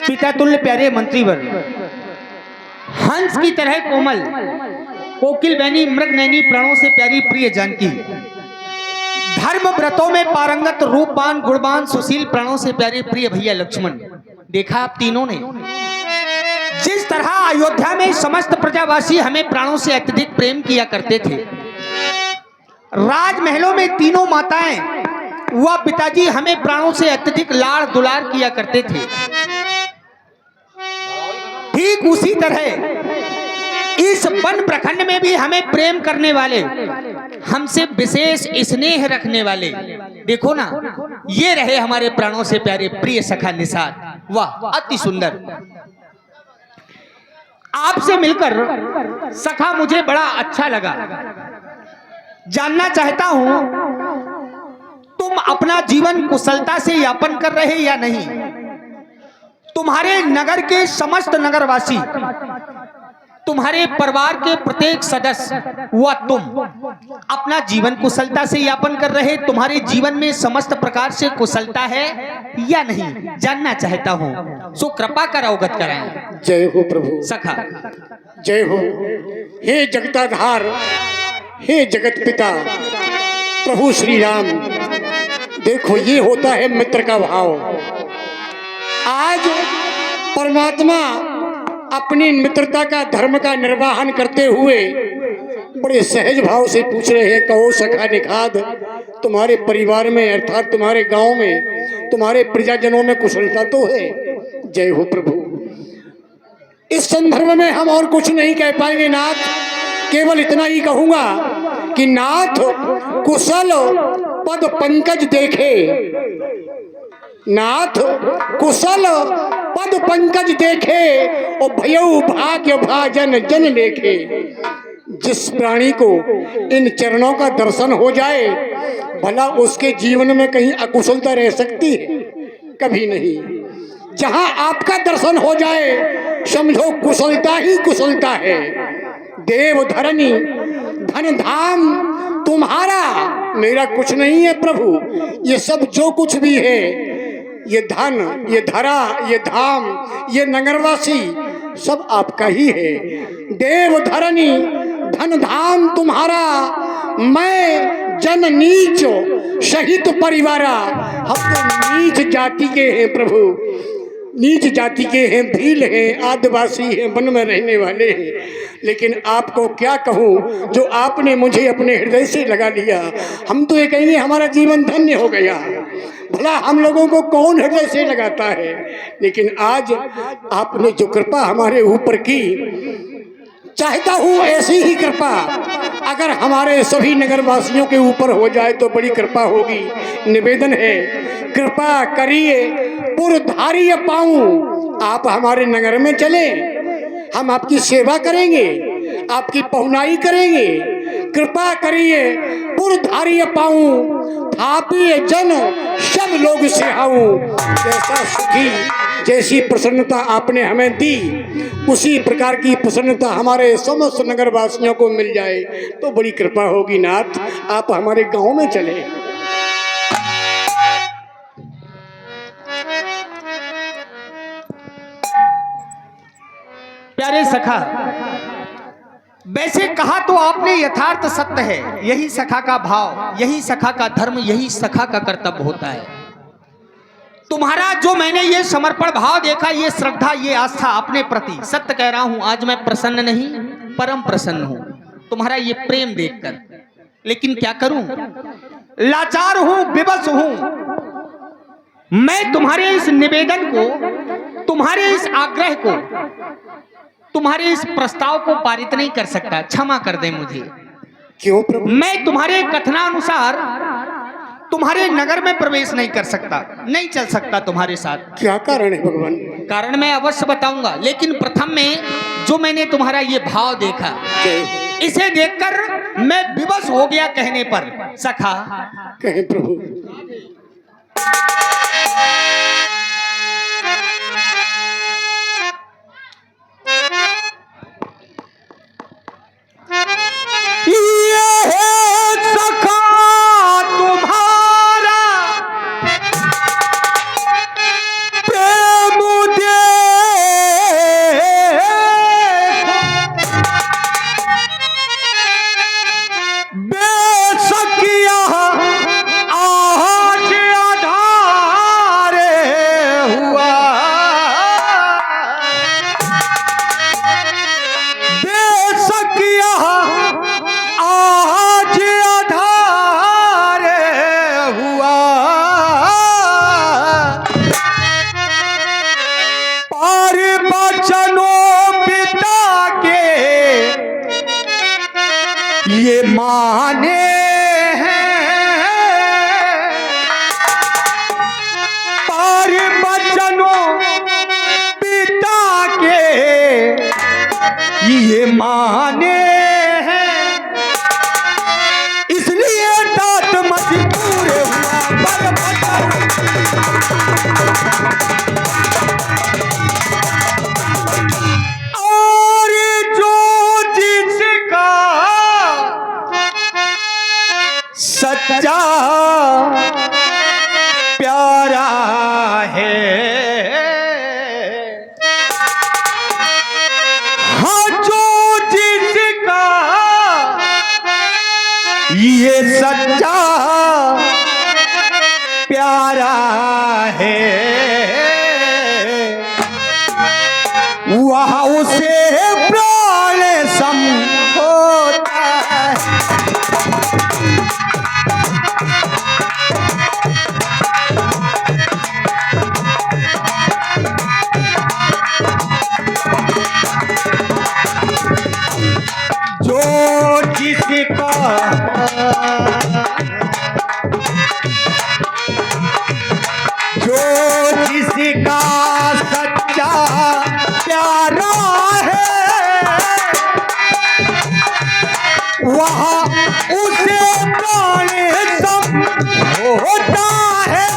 पिता तुल्य प्यारे मंत्रीवर, हंस की तरह कोमल, कोकिल बैनी मृग नैनी, प्राणों से प्यारी प्रिय जानकी, धर्म व्रतों में पारंगत, रूपवान गुणवान सुशील, प्राणों से प्यारे प्रिय भैया लक्ष्मण। देखा आप तीनों ने जिस तरह अयोध्या में समस्त प्रजावासी हमें प्राणों से अत्यधिक प्रेम किया करते थे, राजमहलों में तीनों माताएं वह पिताजी हमें प्राणों से अत्यधिक लाड़ दुलार किया करते थे, ठीक उसी तरह इस वन प्रखंड में भी हमें प्रेम करने वाले, हमसे विशेष स्नेह रखने वाले, देखो ना, ये रहे हमारे प्राणों से प्यारे प्रिय सखा निषाद। वाह, अति सुंदर। आपसे मिलकर सखा मुझे बड़ा अच्छा लगा। जानना चाहता हूं तुम अपना जीवन कुशलता से यापन कर रहे या नहीं। तुम्हारे नगर के समस्त नगरवासी, तुम्हारे परिवार के प्रत्येक सदस्य व तुम अपना जीवन कुशलता से यापन कर रहे, तुम्हारे जीवन में समस्त प्रकार से कुशलता है या नहीं, जानना चाहता हूं। सो कृपा कर अवगत कराएं। जय हो प्रभु। सखा जय हो। हे जगताधार, हे जगत पिता प्रभु श्री राम, देखो ये होता है मित्र का भाव। आज परमात्मा अपनी मित्रता का धर्म का निर्वाहन करते हुए बड़े सहज भाव से पूछ रहे हैं, कहो सखा निखाद, तुम्हारे परिवार में अर्थात तुम्हारे गांव में, तुम्हारे प्रजाजनों में कुशलता तो है। जय हो प्रभु। इस संदर्भ में हम और कुछ नहीं कह पाएंगे नाथ, केवल इतना ही कहूंगा कि नाथ कुशल पद पंकज देखे, नाथ कुशल पद पंकज देखे, और भयऊ भाग्य भाजन जन लेखे। जिस प्राणी को इन चरणों का दर्शन हो जाए, भला उसके जीवन में कहीं अकुशलता रह सकती है? कभी नहीं। जहां आपका दर्शन हो जाए समझो कुशलता ही कुशलता है। देव धरनी धन धाम तुम्हारा, मेरा कुछ नहीं है प्रभु। ये सब जो कुछ भी है, ये धन, ये धरा, ये धाम, ये नगरवासी सब आपका ही है। देव धरनी धन धाम तुम्हारा, मैं जन नीच शहीद परिवारा। हम तो नीच जाति के हैं प्रभु, नीच जाति के हैं, भील हैं, आदिवासी हैं, वन में रहने वाले हैं। लेकिन आपको क्या कहूँ, जो आपने मुझे अपने हृदय से लगा लिया, हम तो ये कहेंगे हमारा जीवन धन्य हो गया। भला हम लोगों को कौन हृदय से लगाता है, लेकिन आज आपने जो कृपा हमारे ऊपर की, चाहता हूँ ऐसी ही कृपा अगर हमारे सभी नगरवासियों के ऊपर हो जाए तो बड़ी कृपा होगी। निवेदन है, कृपा करिए पुरधारी पाऊं, आप हमारे नगर में चले, हम आपकी सेवा करेंगे, आपकी पहुनाई करेंगे। कृपा करिए पुरधारी पाऊं, थापिए जन सब लोग से आऊं। जैसा सुखी, जैसी प्रसन्नता आपने हमें दी, उसी प्रकार की प्रसन्नता हमारे समस्त नगरवासियों को मिल जाए तो बड़ी कृपा होगी। नाथ आप हमारे गांव में चले। प्यारे सखा, वैसे कहा तो आपने यथार्थ सत्य है। यही सखा का भाव, यही सखा का धर्म, यही सखा का कर्तव्य होता है। तुम्हारा जो मैंने ये समर्पण भाव देखा, ये श्रद्धा, ये आस्था अपने प्रति, सत्य कह रहा हूं आज मैं प्रसन्न नहीं परम प्रसन्न हूं तुम्हारा ये प्रेम देखकर। लेकिन क्या करूं, लाचार हूं, विवश हूं। मैं तुम्हारे इस निवेदन को, तुम्हारे इस आग्रह को, तुम्हारे इस प्रस्ताव को पारित नहीं कर सकता। क्षमा कर दे मुझे। क्यों प्रभु? मैं तुम्हारे कथनानुसार तुम्हारे नगर में प्रवेश नहीं कर सकता, नहीं चल सकता तुम्हारे साथ। क्या कारण है भगवान? कारण मैं अवश्य बताऊंगा, लेकिन प्रथम में जो मैंने तुम्हारा ये भाव देखा, इसे देखकर मैं विवश हो गया कहने पर। सखा कहे प्रभु। ये है सखा तुम्हारा ये माने हैं, इसलिए तात मजबूर हुआ पर और जो जिसका सच्चा प्यारा है, ये सच्चा प्यारा है, वह उसे प्राण सम होता है। जो जिसका जिसका सच्चा प्यारा है, वह उसे प्राण सम होता है।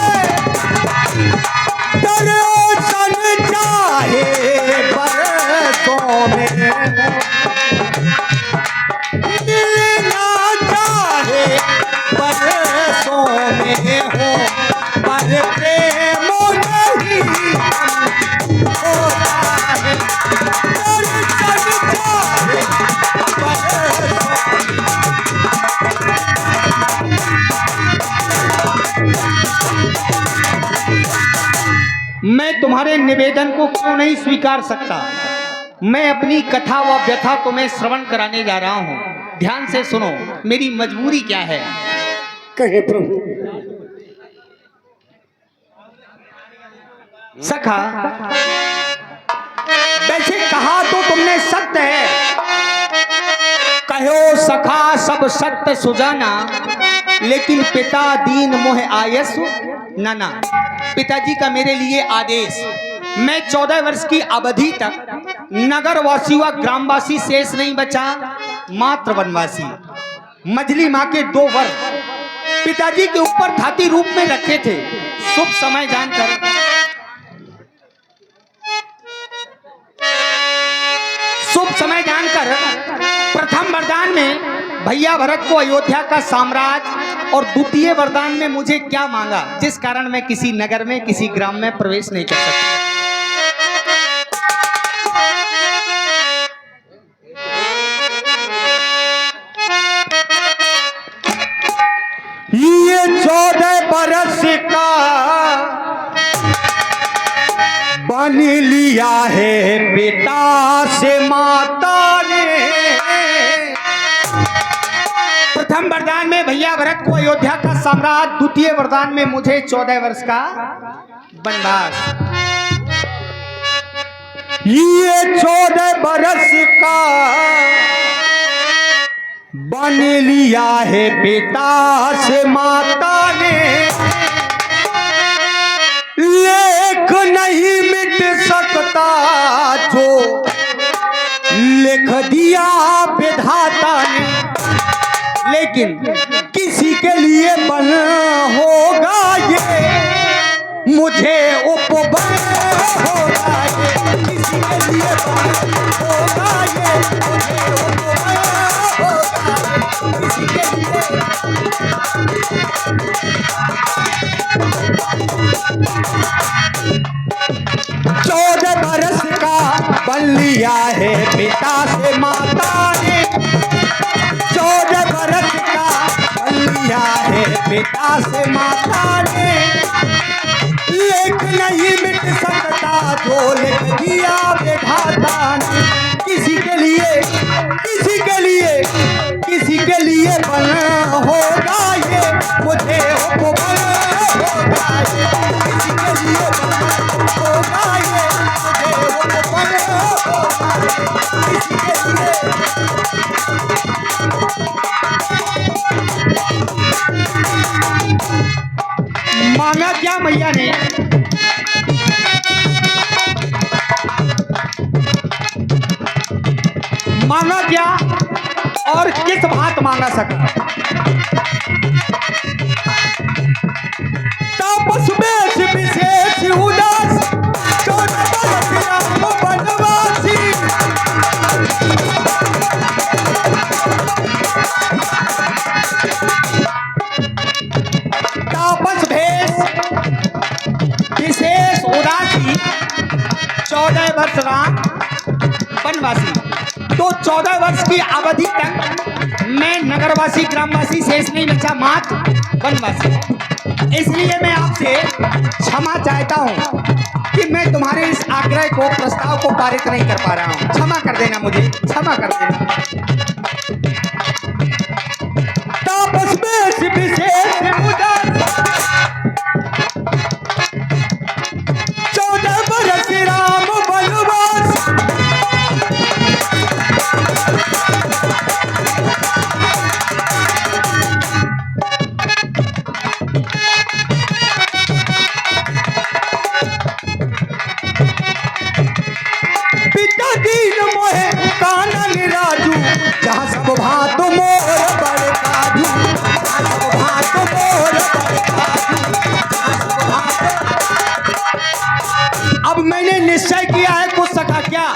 दर्शन चाहे बरसों में, मिलना चाहे बरसों में हो, पर प्रेम नहीं होता है। दर्शन चाहे बरसों में। मैं तुम्हारे निवेदन को क्यों नहीं स्वीकार सकता? मैं अपनी कथा व व्यथा तुम्हें श्रवण कराने जा रहा हूँ। ध्यान से सुनो, मेरी मजबूरी क्या है। कहे प्रभु। सखा, वैसे कहा तो तुमने सत्य है, कहो सखा सब सत्य सुजाना, लेकिन पिता दीन मोह आयसु नाना। पिताजी का मेरे लिए आदेश, मैं 14 वर्ष की अवधि तक नगरवासी व ग्रामवासी शेष नहीं बचा, मात्र वनवासी। मझली माँ के 2 वर पिताजी के ऊपर धाती रूप में रखे थे। शुभ समय जानकर प्रथम वरदान में भैया भरत को अयोध्या का साम्राज्य, और द्वितीय वरदान में मुझे क्या मांगा, जिस कारण मैं किसी नगर में किसी ग्राम में प्रवेश नहीं कर सकता। ये 14 बरस का बन लिया है पिता से माता ने। प्रथम वरदान में भैया भरत को अयोध्या का साम्राज्य, द्वितीय वरदान में मुझे 14 वर्ष का वनवास। ये 14 बरस का बन लिया है पिता से माता ने, लेख नहीं मिट सकता जो लिख दिया विधाता ने। लेकिन किसी के लिए बन होगा ये, मुझे उपबल होगा ये। किसी के लिए बन होगा ये, मुझे उपबल होगा ये। किसी के लिए 14 बरस का बन लिया है पिता से माता ने। 14 बरस का बन लिया है पिता से माता ने, लेख नहीं मिट सकता जो लिख दिया विधाता ने। किसी के लिए किसी के लिए किसी के लिए बन होगा ये, मुझे उपबल होगा ये। किसी के लिए बन होगा ये, मुझे उपबल होगा ये। किसी के लिए मांगा क्या मैया ने? मांगा क्या और किस बात मांगा सका? तापस में विशेष उदास 14 बरस राम वनवासी। तापस भेष विशेष उदासी 14 वर्ष राम वनवासी। तो 14 वर्ष की अवधि तक मैं नगरवासी ग्रामवासी शेष नहीं बचा, मात्र वनवासी। इसलिए मैं आपसे क्षमा चाहता हूं कि मैं तुम्हारे इस आग्रह को, प्रस्ताव को पारित नहीं कर पा रहा हूं। क्षमा कर देना, मुझे क्षमा कर देना। तापस में विशेष उदास 14 बरस राम वनवास। पिता दीन मोहे कानन राजू, जहाँ सब भात मोर बड़ काजू, जहाँ सब भात मोर बड़ काजू, जहाँ सब भात। अब मैंने निश्चय किया है, कुछ सका क्या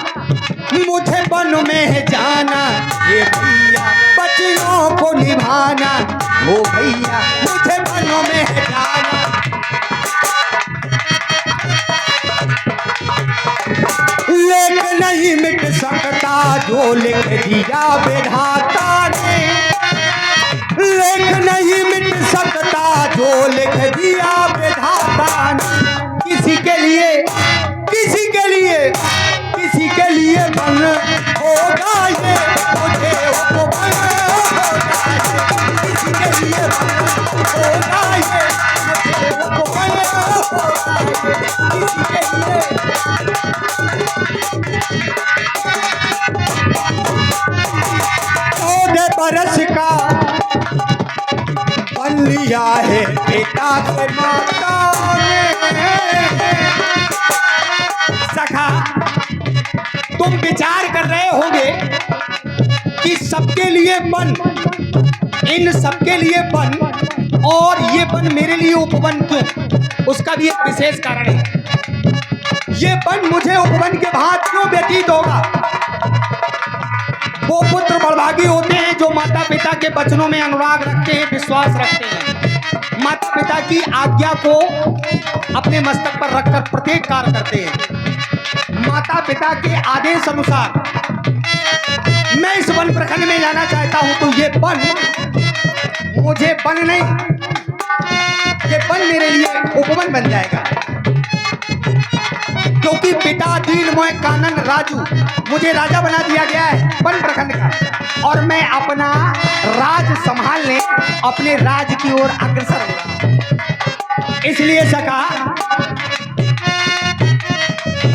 मुझे वन में है जाना, ये भैया बच्चियों को निभाना। हो भैया मुझे वन में है जाना। लेख नहीं मिट सकता जो लिख दिया विधाता ने, लेख नहीं मिट सकता जो लिख दिया विधाता ने। किसी के लिए, किसी के लिए, किसी के लिए बन होगा ये, मुझे वो बन होगा ये। किसी के लिए बन होगा ये, मुझे वो बन होगा ये। किसी के लिए 14 बरस का बन लिया है पिता से माता ने। सखा, तुम विचार कर रहे होंगे कि सबके लिए वन, इन सबके लिए वन, और ये वन मेरे लिए उपवन क्यों? उसका भी एक विशेष कारण है। ये वन मुझे उपवन के बाद क्यों व्यतीत होगा? वो पुत्र बड़भागी होते हैं जो माता पिता के वचनों में अनुराग रखते हैं, विश्वास रखते हैं, माता पिता की आज्ञा को अपने मस्तक पर रखकर प्रत्येक कार्य करते हैं। माता पिता के आदेश अनुसार मैं इस वन प्रखंड में जाना चाहता हूं, तो ये वन मुझे वन नहीं, ये वन मेरे लिए उपवन बन जाएगा। क्योंकि पिता दीन मोह कानन राजू, मुझे राजा बना दिया गया है वन प्रखंड का, और मैं अपना राज संभालने अपने राज की ओर अग्रसर हो रहा हूं। इसलिए सका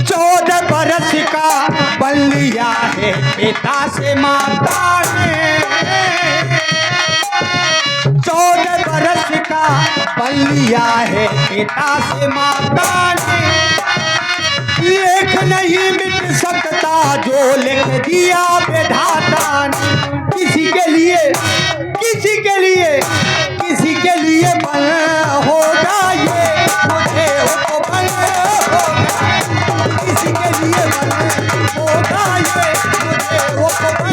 14 बरस का बन लिया है पिता से माता ने। 14 बरस का बन लिया है पिता से माता ने। लेख नहीं मिट सकता जो लिख दिया विधाता ने। किसी के लिए, किसी के लिए, किसी के लिए बन होगा ये, मुझे वो बन होगा। किसी के लिए बन होगा ये, मुझे वो बन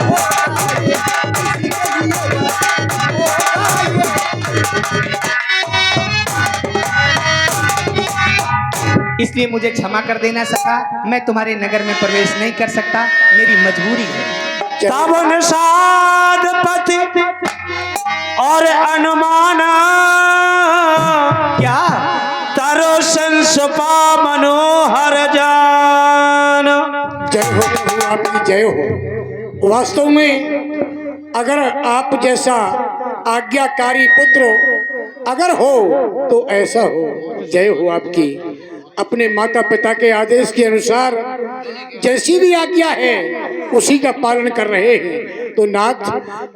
होगा ये। किसी के लिए बन होगा ये। इसलिए मुझे क्षमा कर देना सका, मैं तुम्हारे नगर में प्रवेश नहीं कर सकता, मेरी मजबूरी है। तब निषाद पति और अनुमाना क्या तरो संसपा मनोहर जान। जय हो प्रभु, आपकी जय हो। वास्तव में अगर आप जैसा आज्ञाकारी पुत्र अगर हो तो ऐसा हो। जय हो आपकी। अपने माता पिता के आदेश के अनुसार जैसी भी आज्ञा है उसी का पालन कर रहे हैं, तो नाथ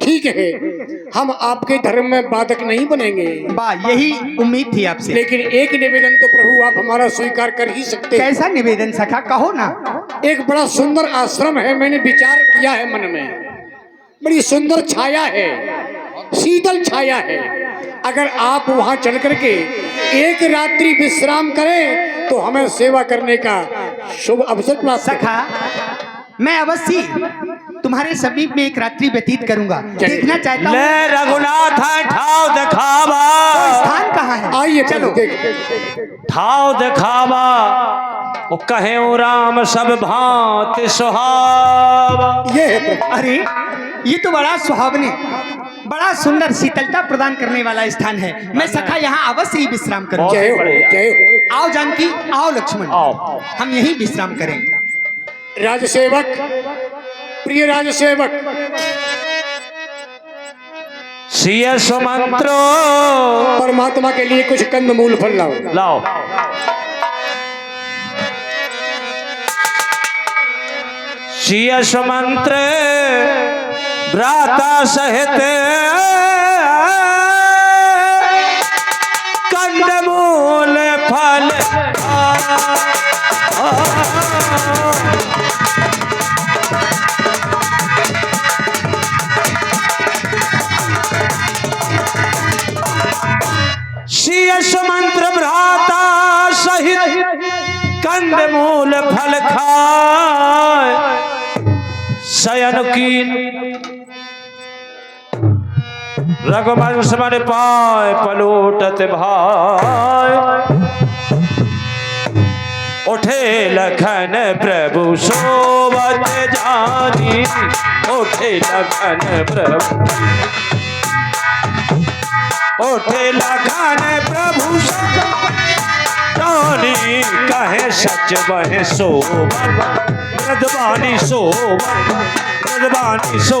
ठीक है, हम आपके धर्म में बाधक नहीं बनेंगे। वाह, यही उम्मीद थी आपसे। लेकिन एक निवेदन तो प्रभु आप हमारा स्वीकार कर ही सकते हैं। कैसा निवेदन सखा, कहो ना। एक बड़ा सुंदर आश्रम है, मैंने विचार किया है मन में। बड़ी सुंदर छाया है, शीतल छाया है। अगर आप वहां चल करके एक रात्रि विश्राम करें तो हमें सेवा करने का शुभ अवसर प्राप्त होगा। सखा, मैं अवश्य तुम्हारे समीप में एक रात्रि व्यतीत करूंगा। देखना चाहता हूँ ले रघुनाथ ठाव दिखावा, स्थान कहाँ है। आइए चलो। ठाव दिखावा, वो कहे राम सब भांति सुहावा। ये है अरे ये तो बड़ा सुहावने, बड़ा सुंदर शीतलता प्रदान करने वाला स्थान है। मैं सखा यहाँ अवश्य ही विश्राम करूंगा। जय हो, जय हो। आओ जानकी, आओ लक्ष्मण, आओ। हम यहीं विश्राम करेंगे। राजसेवक, प्रिय राजसेवक, सिय सुमंत्रो परमात्मा के लिए कुछ कंदमूल फल लाओ। लाओ। सिय सुमंत्र भ्राता सहित कंदमूल फल शीयश मंत्र भ्राता सहित कंदमूल फल खाए शयन कीन रघुवंश मन पाए पलोटत भाई उठे लखन प्रभु सोवत जानी उठे लखन प्रभु उठे लखन प्रभु रानी कहे सच वह सो रदबानी सो रदबानी सो